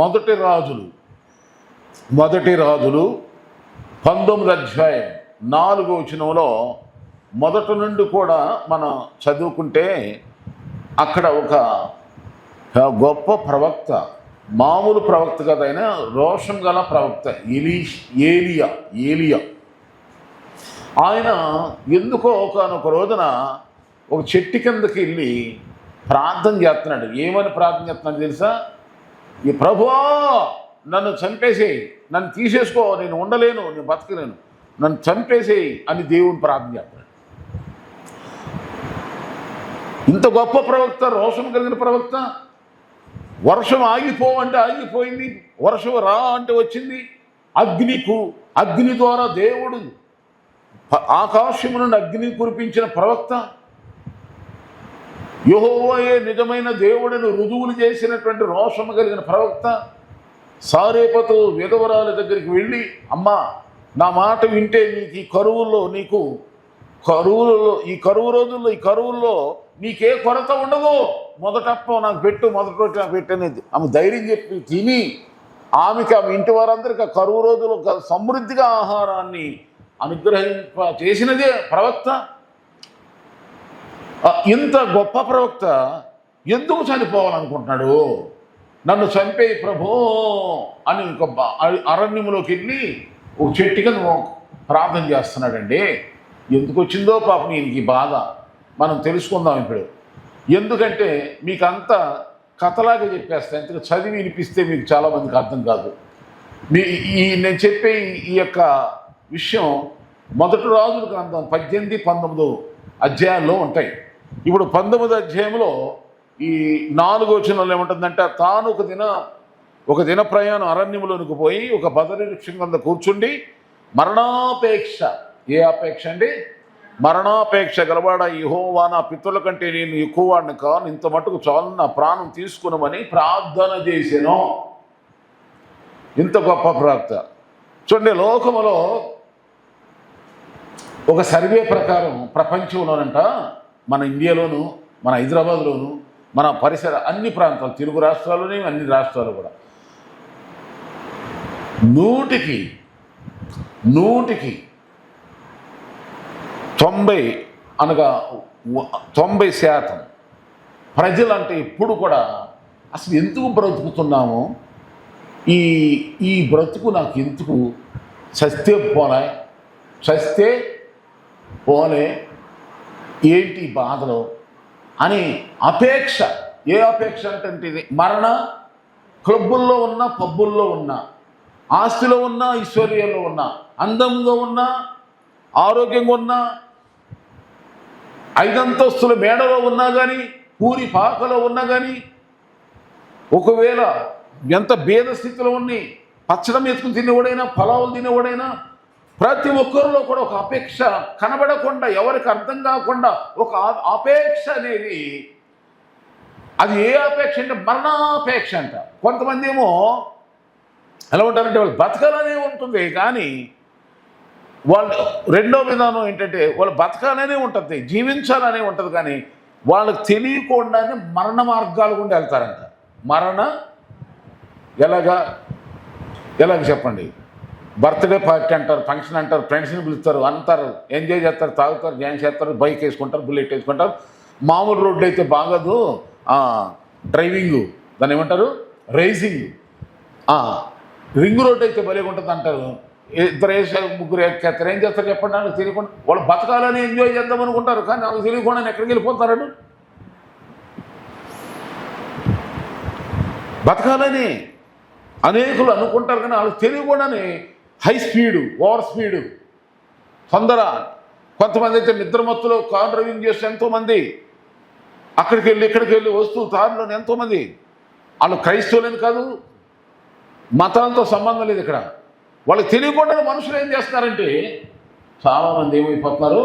మొదటి రాజులు 19 అధ్యాయం 4వ వచనంలో మొదటి నుండి కూడా మనం చదువుకుంటే అక్కడ ఒక గొప్ప ప్రవక్త, మామూలు ప్రవక్త కదైనా రోషం గల ప్రవక్త ఏలియా ఆయన ఎందుకో ఒకనొక రోజున ఒక చెట్టు కిందకి వెళ్ళి ప్రార్థన చేస్తున్నాడు. ఏమని ప్రార్థన చేస్తున్నాడు తెలుసా? ఈ ప్రభువా నన్ను చంపేసేయి, నన్ను తీసేసుకో, నేను ఉండలేను, నేను బతకలేను, నన్ను చంపేసేయి అని దేవుని ప్రార్థన చేస్తున్నాడు. ఇంత గొప్ప ప్రవక్త, రోషం కలిగిన ప్రవక్త. వర్షం ఆగిపోవంటే ఆగిపోయింది, వర్షం రా అంటే వచ్చింది. అగ్ని ద్వారా దేవుడు ఆకాశము నుండి అగ్ని కురిపించిన ప్రవక్త, యెహోవాయే నిజమైన దేవుడిని రుజువులు చేసినటువంటి రోషము కలిగిన ప్రవక్త. సారేపతు విధవరాల దగ్గరికి వెళ్ళి, అమ్మా నా మాట వింటే నీకు ఈ కరువుల్లో నీకే కొరత ఉండదు, మొదటప్ప నాకు పెట్టు, మొదటి రోజు నాకు పెట్టనేది ఆమె ధైర్యం చెప్పి తిని ఆమె ఇంటి వారందరికీ కరువు రోజులు సమృద్ధిగా ఆహారాన్ని అనుగ్రహింప చేసినదే ప్రవక్త. ఇంత గొప్ప ప్రవక్త ఎందుకు చనిపోవాలనుకుంటున్నాడు? నన్ను చంపే ప్రభో అని అరణ్యంలోకి వెళ్ళి ఒక చెట్టు కింద ప్రార్థన చేస్తున్నాడండి. ఎందుకు వచ్చిందో పాపం ఈయనకి బాధ మనం తెలుసుకుందాం ఇప్పుడు. ఎందుకంటే మీకు అంతా కథలాగా చెప్పేస్తా, ఇంతకు చదివి వినిపిస్తే మీకు చాలామందికి అర్థం కాదు. నేను చెప్పే ఈ యొక్క విషయం మొదటి రాజుల గ్రంథం 18, 19 అధ్యాయాల్లో ఉంటాయి. ఇప్పుడు 19వ అధ్యాయంలో ఈ 4వ వచనంలో ఏముంటుందంటే, తాను ఒక దిన ప్రయాణం అరణ్యంలోనికి పోయి ఒక బదరి వృక్షం కింద కూర్చుండి మరణాపేక్ష. ఏ అపేక్ష అండి? మరణాపేక్ష గలవాడ యెహోవా, నా పితరుల కంటే నేను ఎక్కువ వాడిని కాను, ఇంత మటుకు చాలు, నా ప్రాణం తీసుకునమని ప్రార్థన చేశాను. ఇంత గొప్ప ప్రవక్త. చూడండి, లోకములో ఒక సర్వే ప్రకారం ప్రపంచంలోనంట, మన ఇండియాలోను, మన హైదరాబాద్లోను, మన పరిసర అన్ని ప్రాంతాలు, తెలుగు రాష్ట్రాల్లోనే అన్ని రాష్ట్రాలు కూడా 100కి 90 అనగా 90% ప్రజలంటే ఇప్పుడు కూడా అసలు ఎందుకు బ్రతుకుతున్నాము, ఈ బ్రతుకు నాకు ఎందుకు, చస్తే పోలే ఏంటి బాధలు అని అపేక్ష. ఏ అపేక్ష అంటే ఇది మరణ. క్లబ్బుల్లో ఉన్న, పబ్బుల్లో ఉన్న, ఆస్తిలో ఉన్న, ఐశ్వర్యంలో ఉన్న, అందంగా ఉన్న, ఆరోగ్యంగా ఉన్న, 5 అంతస్తుల మేడలో ఉన్నా కానీ, పూరి పాకలో ఉన్నా కానీ, ఒకవేళ ఎంత భేద స్థితిలో ఉన్ని పచ్చడం ఎత్తుకుని తినేవాడైనా, పలావులు తినేవాడైనా, ప్రతి ఒక్కరిలో కూడా ఒక అపేక్ష కనబడకుండా, ఎవరికి అర్థం కాకుండా ఒక అపేక్ష అనేది. అది ఏ అపేక్ష అంటే మరణాపేక్ష అంట. కొంతమంది ఏమో ఎలా ఉంటారంటే వాళ్ళు బతకాలనే ఉంటుంది, కానీ వాళ్ళు రెండో విధానం ఏంటంటే వాళ్ళు బతకాలనే ఉంటుంది, జీవించాలనే ఉంటుంది, కానీ వాళ్ళకి తెలియకుండానే మరణ మార్గాలు గుండా వెళ్తారంట. ఎలాగ చెప్పండి? బర్త్డే పార్టీ అంటారు, ఫంక్షన్ అంటారు, ఫ్రెండ్స్ని పిలుస్తారు, అంటారు, ఎంజాయ్ చేస్తారు, తాగుతారు, డ్యాన్స్ చేస్తారు, బైక్ వేసుకుంటారు, బుల్లెట్ వేసుకుంటారు. మామూలు రోడ్డు అయితే బాగదు, డ్రైవింగ్, దాన్ని ఏమంటారు, రేసింగ్. రింగ్ రోడ్డు అయితే భలే ఉంటుంది అంటారు. 2 వేసారు, 3 ఎక్కేస్తారు. ఏం చేస్తారు చెప్పండి? నాకు తెలియకుండా వాళ్ళు బతకాలని ఎంజాయ్ చేద్దాం అనుకుంటారు, కానీ నాకు తెలియకుండా ఎక్కడికి వెళ్ళిపోతారని. బతకాలని అనేకులు అనుకుంటారు, కానీ వాళ్ళకి తెలియకుండానే హై స్పీడు, ఓవర్ స్పీడు, తొందర. కొంతమంది అయితే నిద్రమత్తులో కార్ డ్రైవింగ్ చేస్తే ఎంతోమంది అక్కడికి వెళ్ళి వస్తూ తారులో ఎంతోమంది. వాళ్ళు క్రైస్తవులని కాదు, మతాలతో సంబంధం లేదు ఇక్కడ. వాళ్ళకి తెలియకుండానే మనుషులు ఏం చేస్తున్నారంటే చాలామంది ఏమైపోతున్నారు,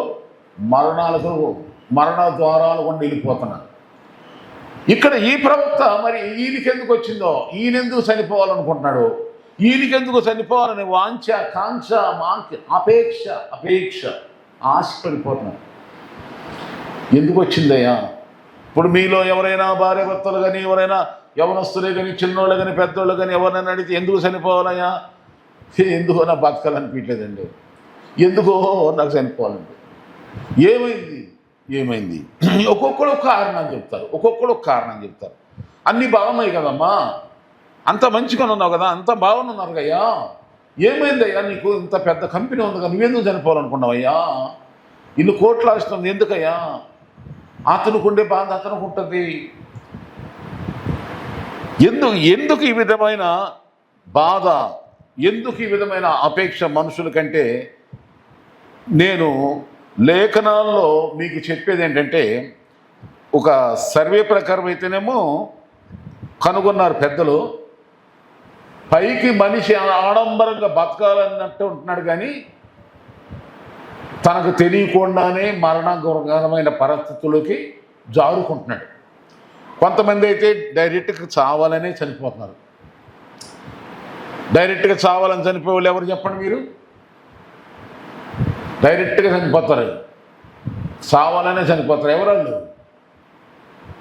మరణ ద్వారాలు గుండా వెళ్ళిపోతున్నారు. ఇక్కడ ఈ ప్రవక్త మరి ఈయనకెందుకు వచ్చిందో, ఈయనెందుకు చనిపోవాలనుకుంటున్నాడు, ఈయనకెందుకు చనిపోవాలని వాంఛ, కాంక్ష, అపేక్ష ఆశపడిపోతున్నాడు. ఎందుకు వచ్చిందయ్యా? ఇప్పుడు మీలో ఎవరైనా భార్య భర్తలు కానీ ఎవరైనా యవనస్తులే కానీ చిన్నోళ్ళు కానీ పెద్దోళ్ళు కానీ ఎవరినైనా అడిగితే ఎందుకు చనిపోవాలయ్యా, ఎందుకో నాకు బతకాలనిపించలేదండి, ఎందుకో నాకు చనిపోవాలండి. ఏమైంది ఒక్కొక్కడు ఒక కారణం చెప్తారు. అన్నీ బాగున్నాయి కదమ్మా, అంత మంచిగా ఉన్నావు కదా, అంత బాగున్నారు కయ్యా, ఏమైందయ్యా నీకు, ఇంత పెద్ద కంపెనీ ఉంది కదా, నువ్వెందుకు చనిపోవాలనుకున్నావయ్యా, ఇన్ని కోట్లు ఆస్తుంది ఎందుకయ్యా, అతనుకుండే బాధ అతనికి ఉంటుంది. ఎందుకు ఈ విధమైన బాధ, ఎందుకు ఈ విధమైన అపేక్ష మనుషుల కంటే, నేను లేఖనాల్లో మీకు చెప్పేది ఏంటంటే, ఒక సర్వే ప్రకారం అయితేనేమో కనుగొన్నారు పెద్దలు, పైకి మనిషి ఆడంబరంగా బతకాలన్నట్టు ఉంటున్నాడు కానీ తనకు తెలియకుండానే మరణకరమైన పరిస్థితుల్లోకి జారుకుంటున్నాడు. కొంతమంది అయితే డైరెక్ట్గా చావాలనే చనిపోతున్నారు. డైరెక్ట్గా చావాలని చనిపోయే వాళ్ళు ఎవరు చెప్పండి మీరు? డైరెక్ట్గా చనిపోతారు, చావాలనే చనిపోతారు. ఎవరాళ్ళు?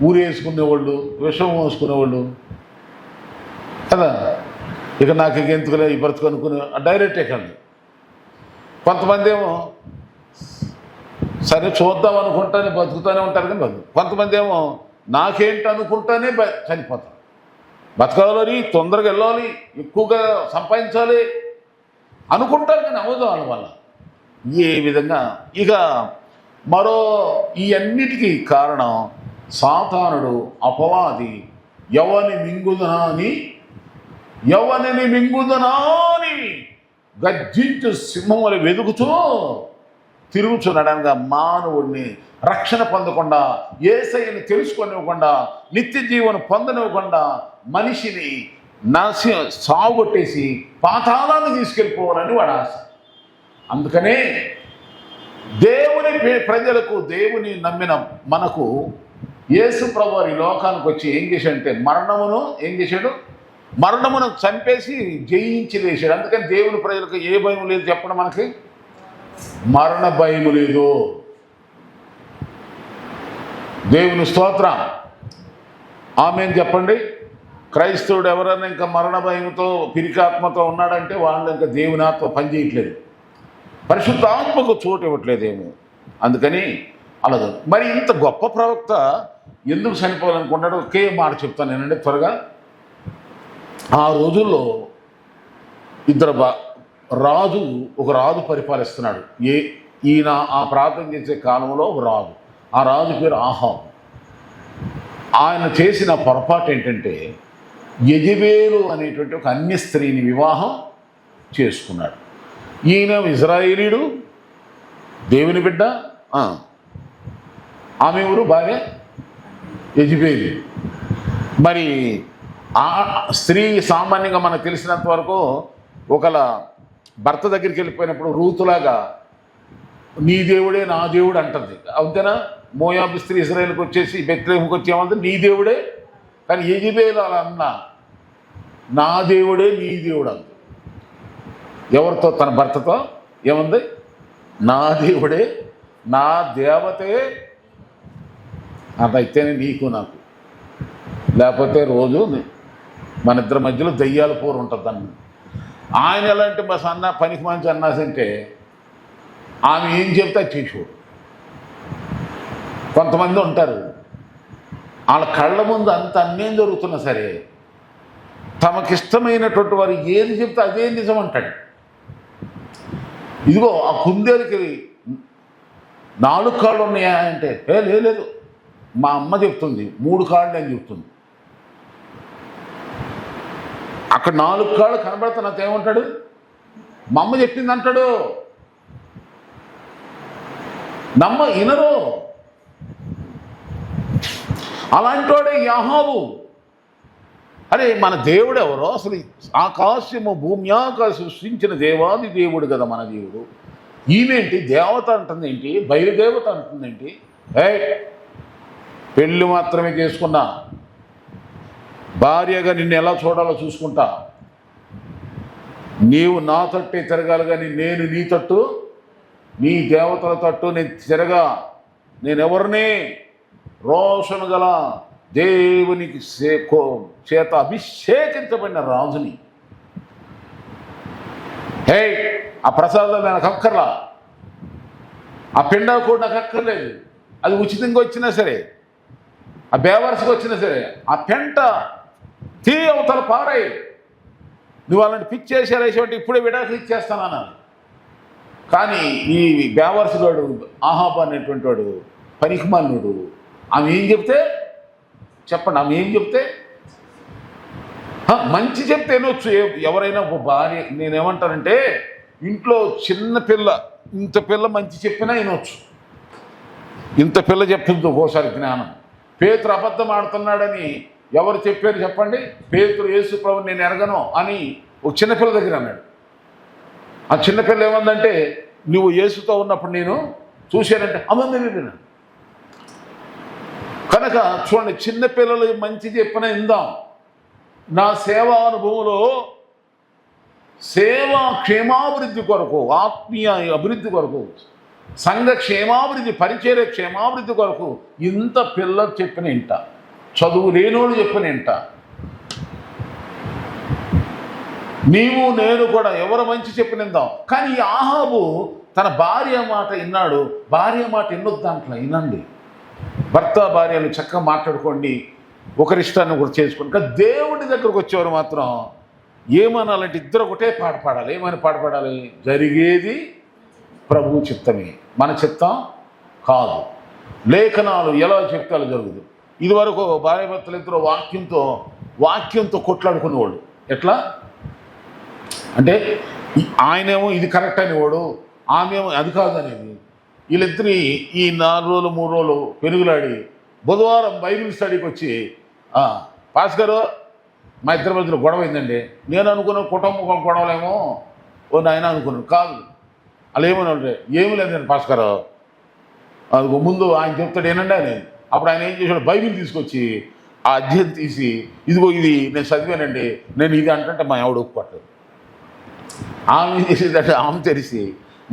ఊరు వేసుకునేవాళ్ళు, విషం వేసుకునేవాళ్ళు కదా, ఇక నాకు ఇక ఎందుకులే ఈ బ్రతుకు అనుకునే డైరెక్ట్ ఎక్కండి. కొంతమంది ఏమో సరే చూద్దాం అనుకుంటానే బతుకుతూనే ఉంటారు కానీ కొంతమంది ఏమో నాకేంటి అనుకుంటానే చనిపోతారు. బతకాలని, తొందరగా వెళ్ళాలి, ఎక్కువగా సంపాదించాలి అనుకుంటారు కానీ అవ్వదు వాళ్ళ వల్ల. ఏ విధంగా ఇక మరో ఈ అన్నిటికీ కారణం సాతానుడు, అపవాది ఎవరిని మింగుదనా అని గర్జించు సింహం వలె వెదుగుతూ తిరుగుచున్నాడనగా మానవుడిని రక్షణ పొందకుండా, యేసయ్యని తెలుసుకొనివ్వకుండా, నిత్య జీవనం పొందనివ్వకుండా మనిషిని సాగుకొట్టేసి పాతాళాన్ని తీసుకెళ్ళిపోవాలని వాడు ఆశ. అందుకనే దేవుని ప్రజలకు, దేవుని నమ్మిన మనకు యేసు ప్రభువారు ఈ లోకానికి వచ్చి ఏం చేశాడంటే మరణమును చంపేసి జయించి లేచాడు. అందుకని దేవుని ప్రజలకు ఏ భయం లేదు చెప్పడం, మనకి మరణ భయం లేదు. దేవుని స్తోత్రం, ఆమేన్ చెప్పండి. క్రైస్తవుడు ఎవరైనా ఇంకా మరణ భయంతో, పిరికాత్మతో ఉన్నాడంటే వాళ్ళు ఇంకా దేవుని ఆత్మ పనిచేయట్లేదు, పరిశుద్ధాత్మకు చోటు ఇవ్వట్లేదేమో. అందుకని అలాగే మరి ఇంత గొప్ప ప్రవక్త ఎందుకు చనిపోవాలనుకున్నాడు? ఒకే మాట చెప్తాను నేనండి త్వరగా. ఆ రోజుల్లో ఒక రాజు పరిపాలిస్తున్నాడు. ఈయన ఆ ప్రార్థన చేసే కాలంలో ఒక రాజు, ఆ రాజు పేరు ఆహాబు. ఆయన చేసిన పొరపాటు ఏంటంటే యెజెబెలు అనేటువంటి ఒక అన్య స్త్రీని వివాహం చేసుకున్నాడు. ఈయన ఇజ్రాయేలీయుడు, దేవుని బిడ్డ. ఆమె ఎవరు? భార్య యెజెబెలు. మరి ఆ స్త్రీ సామాన్యంగా మనకు తెలిసినంత వరకు ఒకళ్ళ భర్త దగ్గరికి వెళ్ళిపోయినప్పుడు రూతులాగా నీ దేవుడే నా దేవుడు అంటుంది. అంతేనా? మోయాబు స్త్రీ ఇజ్రాయేల్కి వచ్చేసి బెత్లెహేముకి వచ్చి ఏమంటే నీ దేవుడే, కానీ యెజెబెలు అలా అన్నా నా దేవుడే నీ దేవుడు అంది. ఎవరితో? తన భర్తతో ఏముంది? నా దేవుడే, నా దేవతే అదైతేనే నీకు నాకు, లేకపోతే రోజు మన ఇద్దరి మధ్యలో దయ్యాల పోరు ఉంటుంది అన్న. ఆయన ఎలాంటి బస్ అన్న పనికి మంచి అన్నాసంటే ఆమె ఏం చెప్తే చేసేవాడు. కొంతమంది ఉంటారు వాళ్ళ కళ్ళ ముందు అంత అన్యాయం జరుగుతున్నా సరే తమకిష్టమైనటువంటి వారు ఏది చెప్తే అదే నిజం అంటాడు. ఇదిగో ఆ కుందేలుకి 4 కాళ్ళు ఉన్నాయా అంటే లేదు మా అమ్మ చెప్తుంది 3 కాళ్ళు అని చెప్తుంది. అక్కడ 4 కాళ్ళు కనబడితే నాకు ఏమంటాడు? మా అమ్మ చెప్పింది అంటాడు. వినరు. అలాంటి వాడే యాహాబు. అరే మన దేవుడు ఎవరో? అసలు ఆకాశము భూమి ఆకాశం సృష్టించిన దేవాది దేవుడు కదా మన దేవుడు. ఈమెంటి దేవత అంటుంది ఏంటి? బయలుదేవత అంటుందేంటి? పెళ్ళి మాత్రమే చేసుకున్నా, భార్యగా నిన్ను ఎలా చూడాలో చూసుకుంటా, నీవు నా తట్టే తిరగాలి కానీ నేను నీ తట్టు, నీ దేవతల తట్టు నేను తిరగా. నేనెవరిని? రోషను గల దేవునికి చేత అభిషేకించబడిన రాజుని. హే, ఆ ప్రసాదాలు నాకు అక్కర్లా, ఆ పిండా కూడా నాకు అక్కర్లేదు, అది ఉచితంగా వచ్చినా సరే, ఆ బేవర్స్గా వచ్చినా సరే, ఆ పెంట అవతల పారాయి. నువ్వు అలాంటి పిచ్చేసేసేవాటి ఇప్పుడే విడాకులు ఇచ్చేస్తానన్నాను. కానీ ఈ బేవర్సుగాడు ఆహాబు అనేటువంటి వాడు పనికిమాలినుడు. ఆమె ఏం చెప్తే చెప్పండి, ఆమె ఏం చెప్తే మంచి చెప్తే వినొచ్చు. ఎవరైనా ఒక భార్య, నేనేమంటానంటే ఇంట్లో చిన్న పిల్ల, ఇంత పిల్ల మంచి చెప్పినా వినొచ్చు. ఇంత పిల్ల చెప్తుంది ఒక్కోసారి జ్ఞానం. పేతురు అబద్ధం ఆడుతున్నాడని ఎవరు చెప్పారు చెప్పండి? పేతురు యేసు ప్రభు నేను ఎరగను అని ఒక చిన్నపిల్ల దగ్గర అన్నాడు. ఆ చిన్నపిల్ల ఏమందంటే, నువ్వు యేసుతో ఉన్నప్పుడు నేను చూశానంటే అమ్మ. కనుక చూడండి, చిన్నపిల్లలు మంచి చెప్పిన ఇందాం. నా సేవా అనుభవంలో సేవా క్షేమాభివృద్ధి కొరకు, ఆత్మీయ అభివృద్ధి కొరకు, సంఘ క్షేమాభివృద్ధి, పరిచర్య క్షేమాభివృద్ధి కొరకు ఇంత పిల్లలు చెప్పిన ఇంట, చదువు లేనోడు చెప్పిన ఇంట. నీవు నేను కూడా ఎవరు మంచి చెప్పినిందాం. కానీ ఈ ఆహాబు తన భార్య మాట విన్నాడు. భార్య మాట వినొద్దు, దాంట్లో వినండి. భర్త భార్యలు చక్కగా మాట్లాడుకోండి, ఒకరిష్టాన్ని ఒకరు చేసుకోండి. కానీ దేవుడి దగ్గరకు వచ్చేవారు మాత్రం ఏమనాలంటే ఇద్దరు ఒకటే పాట పాడాలి. ఏమని పాట పాడాలి? జరిగేది ప్రభు చిత్తమే, మన చిత్తం కాదు. లేఖనాలు ఎలా చెప్తే అలా జరుగుతుంది. ఇదివరకు భార్య భర్తలు ఇద్దరు వాక్యంతో కొట్లాడుకునేవాడు. ఎట్లా అంటే ఆయనేమో ఇది కరెక్ట్ అనేవాడు, ఆమెమో అది కాదనేది. వీళ్ళిద్దరి ఈ 4 రోజులు 3 రోజులు పెరుగులాడి బుధవారం బైబిల్ స్టడీకి వచ్చి, పాస్ గారు మా ఇద్దరి మధ్యలో గొడవ అయిందండి. నేను అనుకున్న కుటుంబ గొడవలేమో ఓ నాయన అనుకున్నాను. కాదు, అలా ఏమని ఏమి లేదండి పాస్ గారు, అది ముందు ఆయన చెప్తాడు ఏనండి అని. అప్పుడు ఆయన ఏం చేశాడు, బైబిల్ తీసుకొచ్చి ఆ అధ్యాయం తీసి, ఇదిగో ఇది నేను చదివానండి, నేను ఇది అంటే మా ఆవిడ ఒప్పుకోవట్లేదు. ఆమె ఏం చేసేదంటే ఆమె తెరిసి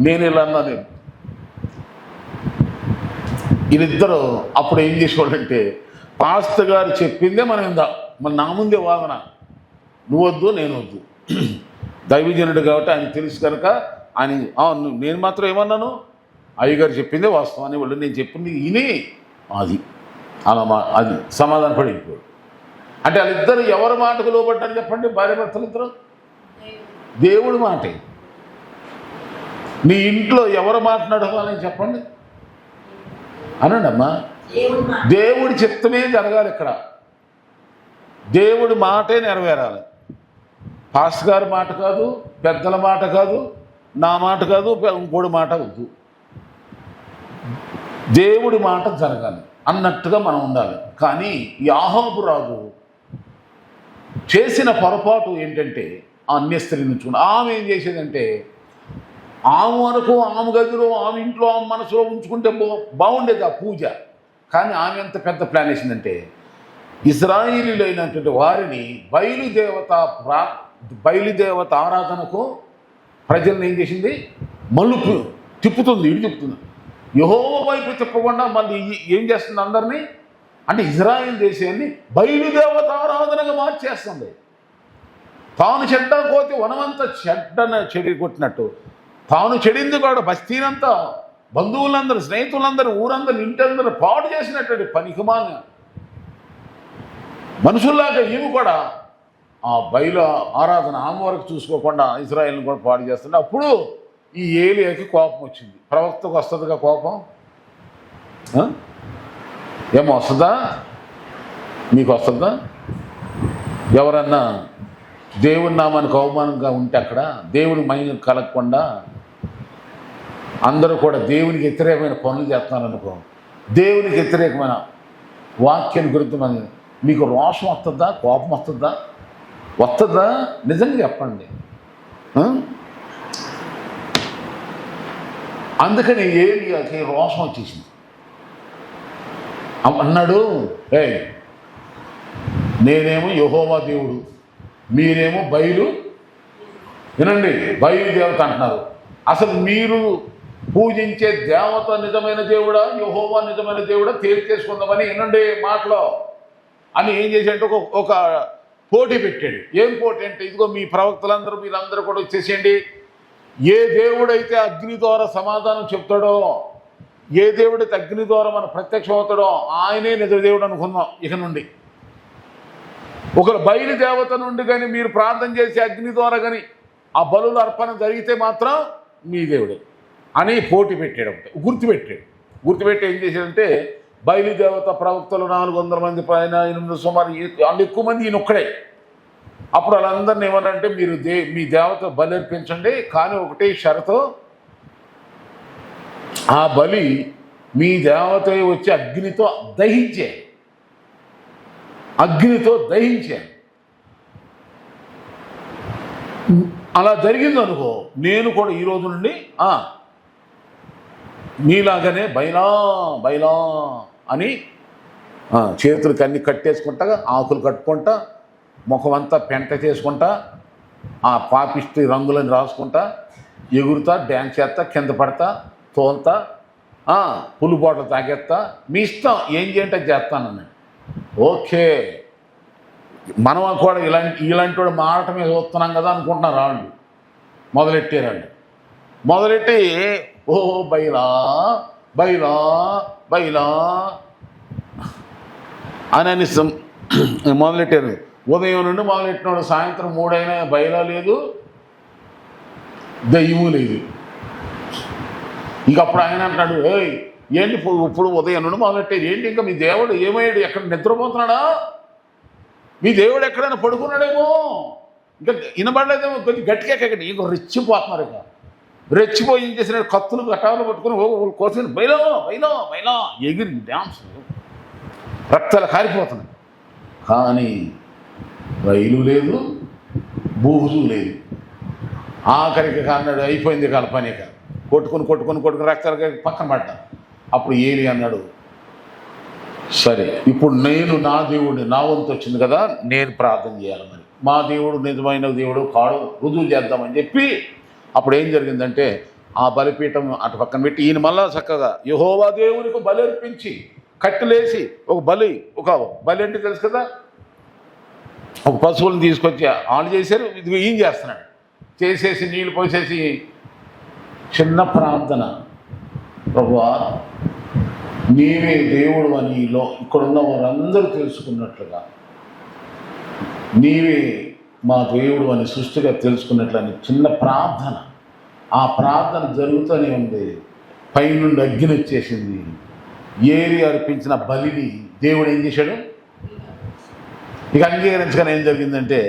నేను ఇలా అన్నాను. వీళ్ళిద్దరూ అప్పుడు ఏం చేసేవాళ్ళంటే, పాస్టర్ గారు చెప్పిందే మనం ఇందా, మన నా ముందే వాదన, నువ్వొద్దు నేను వద్దు. దైవజనుడు కాబట్టి ఆయన తెలుసు కనుక ఆయన నేను మాత్రం ఏమన్నాను, అయ్యగారు చెప్పిందే వాస్తవం అని వాళ్ళు నేను చెప్పింది విని అది అలా అది సమాధాన పడిపోయాడు. అంటే వాళ్ళిద్దరు ఎవరి మాటకు లోబడ్డారు చెప్పండి? భార్య భర్తలు ఇద్దరు దేవుడి మాటే. నీ ఇంట్లో ఎవరు మాట్లాడాలని చెప్పండి అనండి అమ్మా. దేవుడి చిత్తమే జరగాలి ఇక్కడ, దేవుడి మాటే నెరవేరాలి. పాస్టర్ గారి మాట కాదు, పెద్దల మాట కాదు, నా మాట కాదు, ఇంకోటి మాట వద్దు. దేవుడి మాట జరగాలి అన్నట్టుగా మనం ఉండాలి. కానీ ఈ ఆహాబు రాజు చేసిన పొరపాటు ఏంటంటే, ఆ అన్య స్త్రీని ఉంచుకుని ఆమె ఏం చేసేదంటే, ఆమె వరకు ఆమె గదిలో ఆమె ఇంట్లో ఆమె మనసులో ఉంచుకుంటే బాగుండేది ఆ పూజ. కానీ ఆమె ఎంత పెద్ద ప్లాన్ వేసిందంటే, ఇశ్రాయేలీయులు అయినటువంటి వారిని బయలుదేవత ఆరాధనకు ప్రజలను ఏం చేసింది, మలుపు తిప్పుతుంది, ఇటు తిప్పుతుంది. యెహోవా వైపు తిప్పకుండా మళ్ళీ ఏం చేస్తుంది అందరినీ అంటే ఇజ్రాయేల్ దేశాన్ని బయలుదేవత ఆరాధనగా మార్చేస్తుంది. తాను చెడ్డ కోతి వనమంతా చెడి కొట్టినట్టు తాను చెడింది కూడా బస్తీనంతా, బంధువులందరూ, స్నేహితులందరూ, ఊరందరూ, ఇంటందరూ పాడు చేసినటువంటి పనికిమాల మనుషుల్లాగా ఈమె కూడా ఆ బయలు ఆరాధన ఆమె వరకు చూసుకోకుండా ఇజ్రాయేల్ని కూడా పాడు చేస్తుండే. అప్పుడు ఈ ఏలియాకి కోపం వచ్చింది. ప్రవక్తకు వస్తుందిగా కోపం, ఏమో వస్తుందా? మీకు వస్తుందా? ఎవరన్నా దేవుని నామానికి అవమానంగా ఉంటే అక్కడ దేవుని మహిమ కలగకుండా అందరూ కూడా దేవునికి వ్యతిరేకమైన పనులు చేస్తున్నారనుకో, దేవునికి వ్యతిరేకమైన వాక్యాన్ని గురించి మీకు రోషం వస్తుందా? కోపం వస్తుందా? వస్తుందా? నిజంగా చెప్పండి. అందుకని ఏలియాకి రోషం వచ్చేసింది. అన్నాడు, నేనేమో యెహోవా దేవుడు, మీరేమో వినండి, బయలుదేవత అంటున్నారు. అసలు మీరు పూజించే దేవత నిజమైన దేవుడా, యెహోవా నిజమైన దేవుడా తేల్చేసుకుందామని వినండి మాటలో. అని ఏం చేశాడంటే ఒక పోటీ పెట్టాడు. ఏం పోటీ అంటే, ఇదిగో మీ ప్రవక్తలందరూ మీరందరూ కూడా వచ్చేసేయండి, ఏ దేవుడైతే అగ్ని ద్వారా సమాధానం చెప్తాడో, ఏ దేవుడైతే అగ్ని ద్వారా మన ప్రత్యక్షం అవుతాడో ఆయనే నిజ దేవుడు అనుకుందాం. ఇక నుండి ఒకరు బయలు దేవత నుండి కానీ మీరు ప్రార్థన చేసి అగ్ని ద్వారా కానీ ఆ బలుల అర్పణ జరిగితే మాత్రం మీ దేవుడు అని పోటీ పెట్టాడు. ఒకటి గుర్తుపెట్టి ఏం చేశాడంటే, బయలుదేవత ప్రవక్తలు 400 మంది పైన 8 సుమారు వాళ్ళు ఎక్కువ మంది ఈయన ఒక్కడే. అప్పుడు వాళ్ళందరినీ ఏమన్నారంటే, మీరు మీ దేవత బలి అర్పించండి, కానీ ఒకటే షరతు, ఆ బలి మీ దేవత వచ్చి అగ్నితో దహించే. అలా జరిగింది అనుకో, నేను కూడా ఈ రోజు నుండి మీలాగానే బైలా అని చేతులకి అన్ని కట్టేసుకుంటా, ఆకులు కట్టుకుంటా, ముఖం అంతా పెంట చేసుకుంటా, ఆ పాపిష్టి రంగులని రాసుకుంటా, ఎగురుతా, డ్యాన్స్ చేస్తా, కింద పడతా, తోలుతా, పులి బాటలు తాగేస్తా, మీ ఇష్టం ఏం చేయంటే చేస్తానని. ఓకే, మనం కూడా ఇలాంటి వాడు మారటమే చూస్తున్నాం కదా అనుకుంటున్నారు వాళ్ళు. మొదలెట్టి ఓ బైలా అని మొదలెట్టారు. ఉదయం నుండి మొదలెట్టినాడు, సాయంత్రం 3 అయినా బైలా లేదు, దయ్యము లేదు. ఇంకప్పుడు ఆయన అంటున్నాడు, ఏంటి ఇప్పుడు ఉదయం నుండి మొదలెట్టేది ఏంటి, ఇంకా మీ దేవుడు ఏమయ్యాడు, ఎక్కడ నిద్రపోతున్నాడా, మీ దేవుడు ఎక్కడైనా పడుకున్నాడేమో, ఇంకా వినబడలేదేమో, కొంచెం గట్టిగా ఎక్కడి ఇంకో రెచ్చిపోతున్నారు. ఇక రెచ్చిపోయి ఏం చేసిన కత్తులు గట్టాలు పట్టుకుని కోసం బైలో ఎగిరి డ్యాన్స్, రక్తాలు కారిపోతున్నాయి. కానీ రైలు లేదు, బూజు లేదు. ఆఖరికి అన్నాడు, అయిపోయింది కల్పనిక, కొట్టుకుని రక్తాలు పక్కన పడ్డా. అప్పుడు ఏలి అన్నాడు, సరే ఇప్పుడు నేను నా దేవుడిని, నా వంతు వచ్చింది కదా, నేను ప్రార్థన చేయాలి, మరి మా దేవుడు నిజమైన దేవుడు కాడు రుజువు చేద్దామని చెప్పి, అప్పుడు ఏం జరిగిందంటే, ఆ బలిపీఠం అటు పక్కన పెట్టి ఈయన మళ్ళా చక్కగా యెహోవా దేవునికి బలి అర్పించి కట్టెలేసి ఒక బలి అంటే తెలుసు కదా, ఒక పశువులను తీసుకొచ్చి వాళ్ళు చేశారు, ఇది ఈయన చేస్తున్నాడు. చేసేసి నీళ్ళు పోసేసి చిన్న ప్రార్థన, ప్రభువా నీవే దేవుడు అని ఇక్కడున్న వారందరూ తెలుసుకున్నట్లుగా, నీవే మా దేవుడు అని సృష్టిగా తెలుసుకున్నట్లని చిన్న ప్రార్థన. ఆ ప్రార్థన జరుగుతూనే ఉంది. పైనుండి అగ్ని వచ్చేసింది. ఏలి అర్పించిన బలిని దేవుడు ఏం చేశాడు, ఇక అంగీకరించగానే ఏం జరిగిందంటే,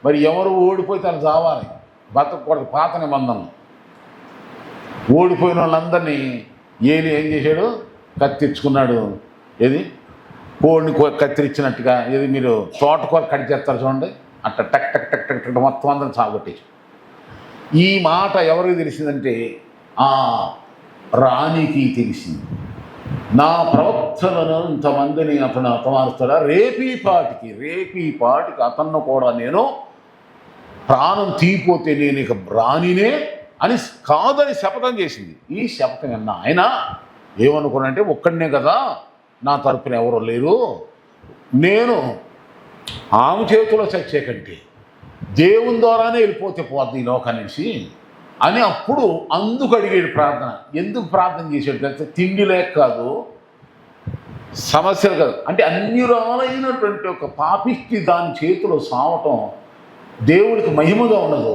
మరి ఎవరు ఓడిపోతే వాళ్ళు చావాలి, బతకూడదు, పాత నిబంధనలు. ఓడిపోయిన వాళ్ళందరినీ ఏలి ఏం చేశాడు, కత్తిరించుకున్నాడు. ఏది కోడిని కత్తిరించినట్టుగా, ఏది మీరు తోటకూర కట్ చేస్తారు చూడండి, అట్లా టక్ టక్ టక్ టక్ టక్ మొత్తం అందరం సాగొట్టేసి. ఈ మాట ఎవరికి తెలిసిందంటే, ఆ రాణికి తెలిసింది. నా ప్రవక్తలను ఇంతమందిని అతను అతమారుస్తాడా, రేపీపాటికి అతన్ని కూడా నేను ప్రాణం తీపోతే నేను ఇక రాణినే అని కాదని శపథం చేసింది. ఈ శపథం విన్న ఆయన ఏమనుకున్నానంటే, ఒక్కడనే కదా, నా తరపున ఎవరో లేరు, నేను ఆమె చేతిలో చచ్చే కంటే దేవుని ద్వారానే వెళ్ళిపోతే పోద్ది ఈ లోకాన్ని నుంచి అని అప్పుడు అందుకు అడిగాడు ప్రార్థన. ఎందుకు ప్రార్థన చేశాడు తెలిస్తే, తిండి లేక కాదు, సమస్యలు కాదు, అంటే అన్యురాలైనటువంటి ఒక పాపిష్టి దాని చేతిలో సావటం దేవుడికి మహిమగా ఉండదు.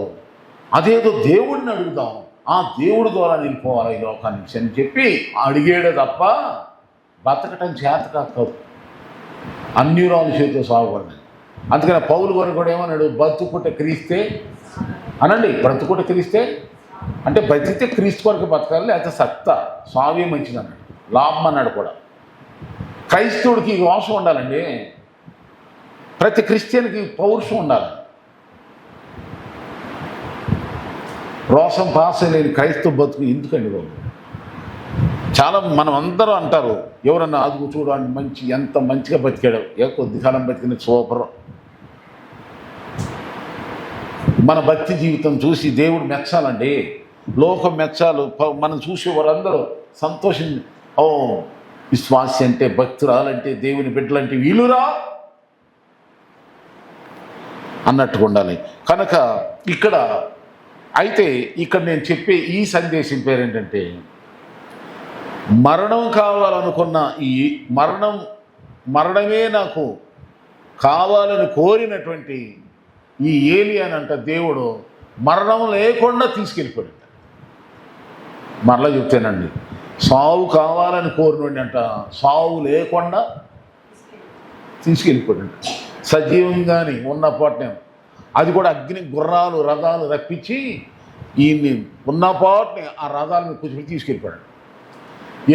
అదేదో దేవుడిని అడుగుదాం, ఆ దేవుడి ద్వారా వెళ్ళిపోవాలి ఈ లోకాన్ని నుంచి అని చెప్పి అడిగాడే తప్ప బతకటం చేత కాదు, అన్యురాలు చేతిలో సాగకూడదు. అందుకని పౌలు గారు కూడా ఏమన్నాడు, బ్రతుకుట క్రీస్తే అనండి, బ్రతుకుట క్రీస్తే అంటే బ్రతికితే క్రీస్తు కొరకు బతకాలి, లేకపోతే సత్తా స్వామి మంచిది అన్నాడు, లాభం అన్నాడు కూడా. క్రైస్తవుడికి ఈ రోషం ఉండాలండి, ప్రతి క్రిస్టియన్కి పౌరుషం ఉండాలి. రోషం పాస లేని క్రైస్తవ బతుకు ఎందుకండి బాబు? చాలా మనం అందరూ అంటారు, ఎవరన్నా అదుగు చూడండి ఎంత మంచిగా బతికాడు, కొద్ది కాలం బతికిన సూపర్. మన భక్తి జీవితం చూసి దేవుడు మెచ్చాలండి, లోకం మెచ్చాలు. మనం చూసే వారందరూ సంతోషం, ఓ విశ్వాసి అంటే, భక్తురాలంటే, దేవుని బిడ్డలంటే వీలురా అన్నట్టుగా ఉండాలి. కనుక ఇక్కడ ఇక్కడ నేను చెప్పే ఈ సందేశం పేరేంటంటే, మరణం కావాలనుకున్న ఈ మరణమే నాకు కావాలని కోరినటువంటి ఈ ఏలియానంట దేవుడు మరణం లేకుండా తీసుకెళ్ళిపోయాడు. మరలా చెప్తానండి, సావు కావాలని కోరినండి అంట సావు లేకుండా తీసుకెళ్ళిపోయాడు. సజీవంగాని ఉన్న పాటనే, అది కూడా అగ్ని గుర్రాలు రథాలు రప్పించి ఈయన్ని ఉన్న పాటని ఆ రథాల మీద కూర్చొని తీసుకెళ్ళిపోయాడు.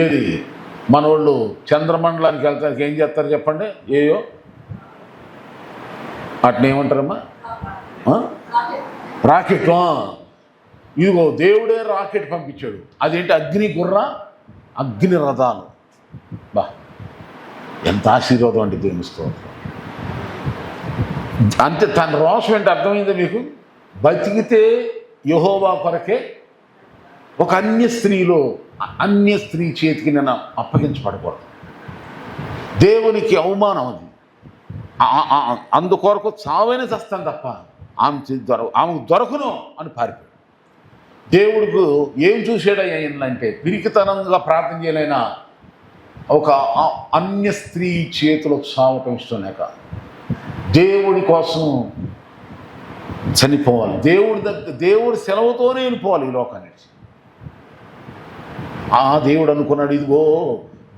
ఏది మనోళ్ళు చంద్రమండలానికి వెళ్తానికి ఏం చేస్తారు చెప్పండి? ఏయో అట్నే ఏమంటారమ్మా, రాకెట్. ఇదిగో దేవుడే రాకెట్ పంపించాడు. అదేంటి? అగ్ని గుర్ర అగ్ని రథాలు. బా, ఎంత ఆశీర్వాదం అండి దేవుని స్తోత్రం. అంతే, తన రోషం ఏంటి అర్థమైందా మీకు? బతికితే యెహోవా కొరకే ఒక అన్య స్త్రీ చేతికి నేను అప్పగించబడకూడదు. దేవునికి అవమానం అది. అందుకొరకు చావైనా చస్తాను తప్ప ఆమెకు దొరకను అని పారిపోయాడు. దేవుడికి ఏం చూసాడంటే, పిరికితనంగా ప్రార్థన చేయలేనా ఒక అన్య స్త్రీ చేతిలో చావటం ఇష్టం లేక దేవుడి కోసం చనిపోవాలి. దేవుడి సెలవుతోనే వెళ్ళిపోవాలి ఈ లోకానికి. ఆ దేవుడు అనుకున్నాడు, ఇదిగో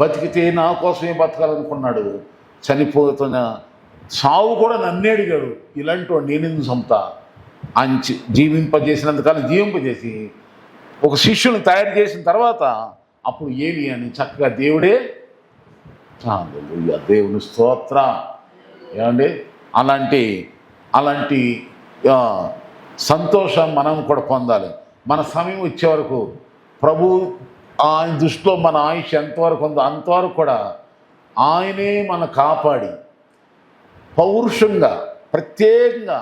బతికితే నా కోసమే బతకాలనుకున్నాడు. చనిపోతున్న సావు కూడా నన్నే అడిగాడు, ఇలాంటి వాడు నేనెందుకు చంపుతా అని జీవింపజేసినందుకని జీవింపజేసి ఒక శిష్యుని తయారు చేసిన తర్వాత అప్పుడు ఏలియాని చక్కగా దేవుడే దేవుని స్తోత్ర. ఏమండి, అలాంటి సంతోషం మనం కూడా పొందాలి. మన సమయం వచ్చే వరకు ప్రభు ఆయన దృష్టిలో మన ఆయుష్ ఎంతవరకు ఉందో అంతవరకు కూడా ఆయనే మన కాపాడి పౌరుషంగా ప్రత్యేకంగా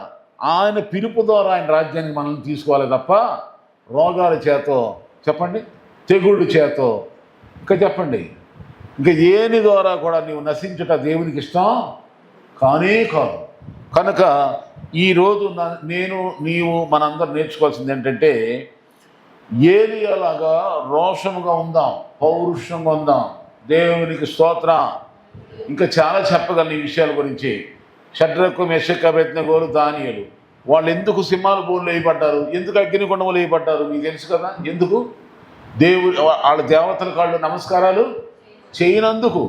ఆయన పిలుపు ద్వారా ఆయన రాజ్యానికి మనల్ని తీసుకోవాలి తప్ప రోగాల చేతో చెప్పండి, తెగుళ్ళు చేతో ఇంకా చెప్పండి, ఇంకా ఏని ద్వారా కూడా నీవు నశించుట దేవునికి ఇష్టం కానే కాదు. కనుక ఈరోజు నీవు మనందరం నేర్చుకోవాల్సింది ఏంటంటే, ఏలియాలాగా రోషముగా ఉందాం, పౌరుషంగా ఉందాం. దేవునికి స్తోత్రం. ఇంకా చాలా చెప్పగలను ఈ విషయాల గురించి. షడ్రకు మెషక్ అబేద్నెగోలు దానియేలు వాళ్ళు ఎందుకు సింహాల బోన్లు వేయబడ్డారు, ఎందుకు అగ్నిగుండంలో వేయబడ్డారు మీకు తెలుసు కదా. ఎందుకు? వాళ్ళ దేవతల కాళ్ళు నమస్కారాలు చేయనందుకు.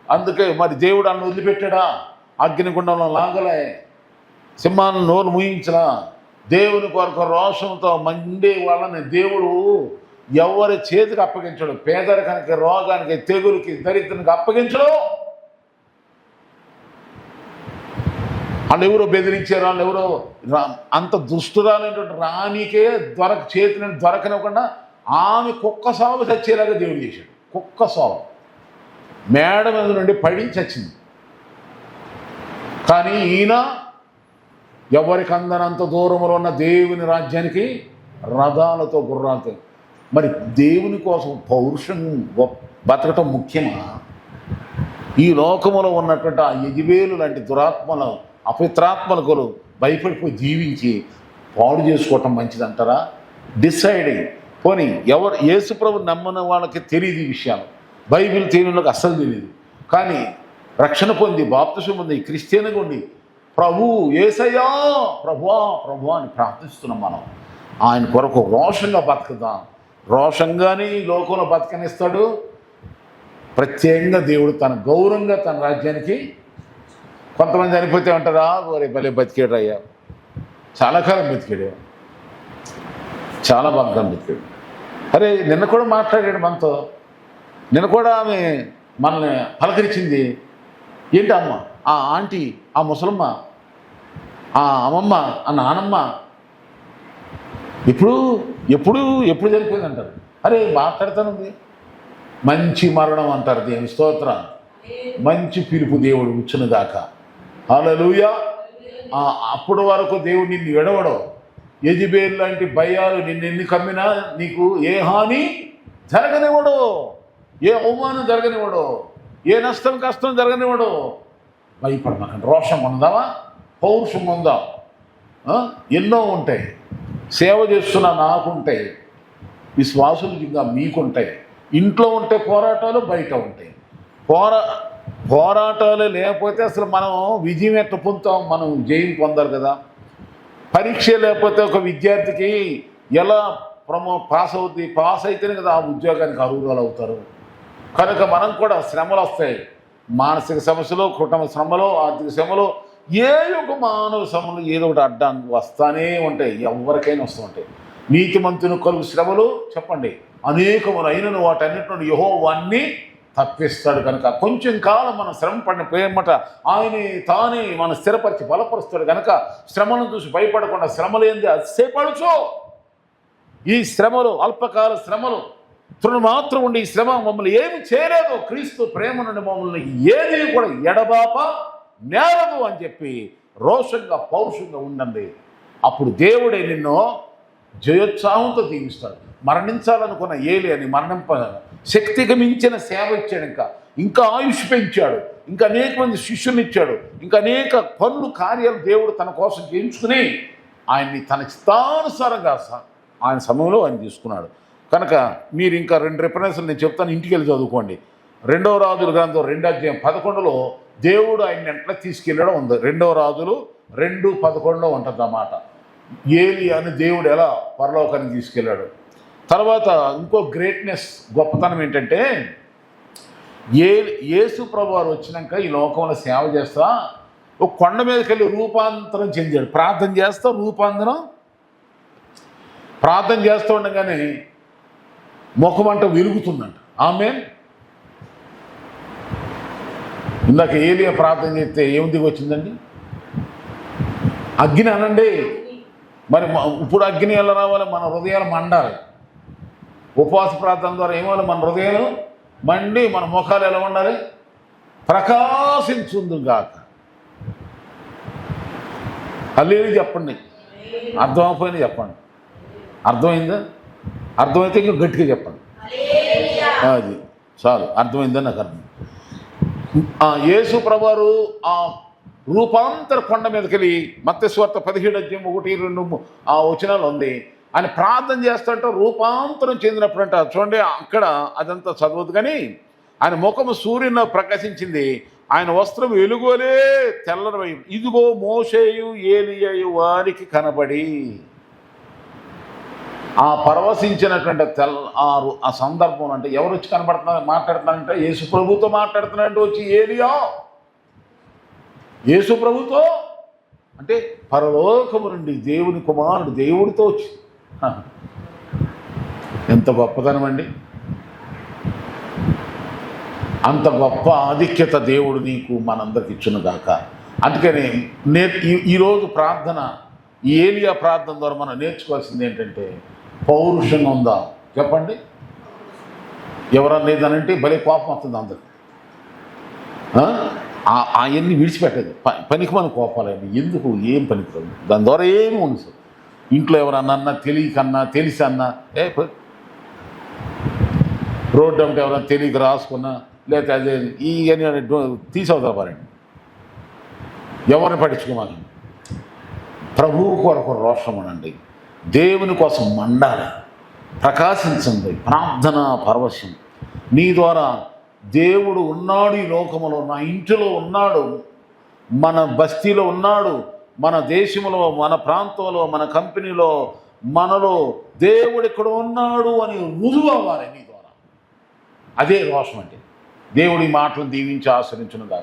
అందుకే మరి దేవుడు అన్న వదిలిపెట్టాడా? అగ్నిగుండంలో లాగలే, సింహాలను నోరు మూయించలా. దేవుని కొరకు రోషంతో మండే వాళ్ళని దేవుడు ఎవరి చేతికి అప్పగించడు. పేదరికానికి, రోగానికి, తెగులకి, దరిద్రానికి అప్పగించడు. వాళ్ళు ఎవరో బెదిరించారు, వాళ్ళు ఎవరో అంత దుష్టురాలైనటువంటి రాణికే చేతిని దొరకనివ్వకుండా ఆమె కుక్క సాగు చచ్చేలాగా దేవుడు చేశాడు. కుక్క సాగు మేడ మీద నుండి పడి చచ్చింది. కానీ ఈయన ఎవరికి అందనంత దూరంలో ఉన్న దేవుని రాజ్యానికి రథాలతో గుర్రాలతో. మరి దేవుని కోసం పౌరుషం బతకటం ముఖ్యమా? ఈ లోకములో ఉన్నటువంటి ఆ యెజబెలు లాంటి దురాత్మలు, అపవిత్రాత్మలకు భయపడిపోయి జీవించి పాడు చేసుకోవటం మంచిదంటారా? డిసైడింగ్. పోనీ యేసుప్రభు నమ్మని వాళ్ళకి తెలియదు ఈ విషయాలు, బైబిల్ తెలియని అస్సలు తెలియదు. కానీ రక్షణ పొంది బాప్తిసం పొంది క్రిస్టియన్గా ఉండి ప్రభు యేసయ్యా ప్రభువా ప్రభువా అని ప్రార్థిస్తున్నాం. మనం ఆయన కొరకు రోషంగా బతుకుదాం. రోషంగానే ఈ లోకంలో బతకనిస్తాడు. ప్రత్యేకంగా దేవుడు తన గౌరవంగా తన రాజ్యానికి. కొంతమంది చనిపోతే ఉంటారా, ఒరే భలే బతికాడు అయ్యా, చాలా కాలం బతికాడు, చాలా బాగా బతికాడు. అరే నిన్న కూడా మాట్లాడాడు మనతో, నిన్న కూడా ఆమె మనల్ని పలకరించింది. ఏంటి అమ్మ, ఆ ఆంటీ, ఆ ముసలమ్మ, ఆ అమ్మమ్మ, ఆ నానమ్మ ఎప్పుడు చనిపోయింది అంటారు. అరే మాట్లాడుతానుంది. మంచి మరణం అంటారు దేవుని స్తోత్రం. మంచి పిలుపు దేవుడు ఇచ్చును దాకా. హల్లెలూయా. అప్పటి వరకు దేవుడు నిన్ను ఎడవడో. యెజబెలు లాంటి భయాలు నిన్ను కమ్మినా నీకు ఏ హాని జరగనివ్వడు, ఏ అవమానం జరగనివ్వడు, ఏ కష్టం జరగనివ్వడు. భయపడమాకండి. రోషం ఉందామా, పౌరుషం ఉందాం. ఎన్నో ఉంటాయి. సేవ చేస్తున్న నాకుంటాయి, విశ్వాసులు ఇంకా మీకుంటాయి. ఇంట్లో ఉంటే పోరాటాలు, బయట ఉంటాయి పోరాటాలు. లేకపోతే అసలు మనం విజయం ఎట్లా పొందుతాం? మనం జయం పొందాలి కదా. పరీక్ష లేకపోతే ఒక విద్యార్థికి ఎలా పాస్ అయితేనే కదా ఆ ఉద్యోగానికి అర్హులు అవుతారు. కనుక మనం కూడా శ్రమలు వస్తాయి. మానసిక సమస్యలు, కుటుంబ శ్రమలు, ఆర్థిక శ్రమలు, ఏ యొక్క మానవ శ్రమలు ఏదో ఒకటి అడ్డానికి వస్తానే ఉంటాయి. ఎవరికైనా వస్తూ ఉంటాయి. నీతిమంతుని కలుగు శ్రమలు చెప్పండి అనేకములైనను వాటన్నిటి నుండి యెహోవాన్ని తప్పిస్తాడు. కనుక కొంచెం కాలం మనం శ్రమ పడిన పేమట ఆయనే తానే మన స్థిరపరిచి బలపరుస్తాడు. కనుక శ్రమను చూసి భయపడకుండా శ్రమలేంది అతిశయపడుచు. ఈ శ్రమలు అల్పకాల శ్రమలు మాత్రం ఉండి ఈ శ్రమ మమ్మల్ని ఏమి చేయలేదు. క్రీస్తు ప్రేమ నుండి మమ్మల్ని ఏది కూడా ఎడబాప నేరదు అని చెప్పి రోషంగా పౌరుషంగా ఉండండి. అప్పుడు దేవుడే నిన్ను జయోత్సాహంతో దీవిస్తాడు. మరణించాలనుకున్న ఏలియాని శక్తికి మించిన సేవ ఇచ్చాడు. ఇంకా ఆయుష్ పెంచాడు. ఇంకా అనేక మంది శిష్యుని ఇచ్చాడు. ఇంకా అనేక పనులు కార్యాలు దేవుడు తన కోసం చేయించుకుని ఆయన్ని తన చిత్తానుసారంగా ఆయన సమయంలో ఆయన తీసుకున్నాడు. కనుక మీరు ఇంకా 2 రిఫరెన్స్లు నేను చెప్తాను, ఇంటికి వెళ్ళి చదువుకోండి. 2వ రాజుల గ్రంథం 2:11 దేవుడు ఆయన ఎట్లా తీసుకెళ్ళడం ఉంది. 2వ రాజులు 2:11 ఉంటుంది అన్నమాట. ఏలియాని దేవుడు ఎలా పరలోకానికి తీసుకెళ్ళాడు. తర్వాత ఇంకో గ్రేట్నెస్ గొప్పతనం ఏంటంటే యేసు ప్రభువారు వచ్చినాక ఈ లోకంలో సేవ చేస్తా ఒక కొండ మీదకి వెళ్ళి రూపాంతరం చెందాడు. ప్రార్థన చేస్తూ ఉండగానే ముఖమంట వెలుగుతుందంట. ఆమేన్. ఇందాక ఏలియా ప్రార్థన చేస్తే ఏం దిగి వచ్చిందండి? అగ్ని అనండి. మరి ఇప్పుడు అగ్ని ఎలా రావాలి? మన హృదయాలు మండాలి. ఉపవాస ప్రార్థన ద్వారా ఏమవాలి? మన హృదయాలు మండి మన ముఖాలు ఎలా ఉండాలి? ప్రకాశించుందుగాక. హల్లెలూయా చెప్పండి. అర్థమైపోయింది చెప్పండి. అర్థమైందా? అర్థమైతే ఇంకా గట్టిగా చెప్పండి. అది చాలు. అర్థమైందని నాకు అర్థం. యేసు ప్రభువారు ఆ రూపాంతర కొండ మీదకి వెళ్ళి మత్తయి సువార్త 17:1-2 ఆ వచనాలు ఉంది. ఆయన ప్రార్థన చేస్తుంటే రూపాంతరం చెందినప్పుడంట చూడండి. అక్కడ అదంతా చదవద్దు కానీ ఆయన ముఖము సూర్యుని ప్రకాశించింది. ఆయన వస్త్రం వెలుగులే తెల్లరవై ఇదిగో మోషేయు ఏలియాయు వారికి కనబడి. ఆ పరవశించినటువంటి ఆ సందర్భం అంటే ఎవరు వచ్చి మాట్లాడుతున్నారంటే యేసు ప్రభుతో మాట్లాడుతున్నారంటే వచ్చి ఏలియా యేసు ప్రభుతో అంటే పరలోకము నుండి దేవుని కుమారుడు దేవుడితో వచ్చి. ఎంత గొప్పతనం అండి! అంత గొప్ప ఆధిక్యత దేవుడు నీకు మనందరికి ఇచ్చునుగాక. అందుకని ఈరోజు ప్రార్థన, ఈ ఏలియా ప్రార్థన ద్వారా మనం నేర్చుకోవాల్సింది ఏంటంటే పౌరుషంగా ఉందా చెప్పండి. ఎవరన్నా లేదనంటే భలే కోపం వస్తుంది అందరికి. అవన్నీ విడిచిపెట్టేది పనికి మన కోపాలని. ఎందుకు? ఏం పనికి దాని ద్వారా ఏమి ఉండదు. ఇంట్లో ఎవరన్నా తెలియకన్నా తెలిసి అన్నా రోడ్డు అంటే ఎవరన్నా తెలియక రాసుకున్నా లేకపోతే అదే ఇవన్నీ తీసవుతారు పారండి. ఎవరిని పట్టించుకోమని ప్రభువు కొరకు రోషం అనండి. దేవుని కోసం మండాలి, ప్రకాశించండి. ప్రార్థన పరవశం. నీ ద్వారా దేవుడు ఉన్నాడు ఈ లోకములో, నా ఇంటిలో ఉన్నాడు, మన బస్తీలో ఉన్నాడు, మన దేశంలో, మన ప్రాంతంలో, మన కంపెనీలో, మనలో దేవుడు ఇక్కడ ఉన్నాడు అని రుజువు అవ్వాలి నీ ద్వారా. అదే రోషం అంటే. దేవుడి మాటలు దీవించి ఆశ్రయించునుగా.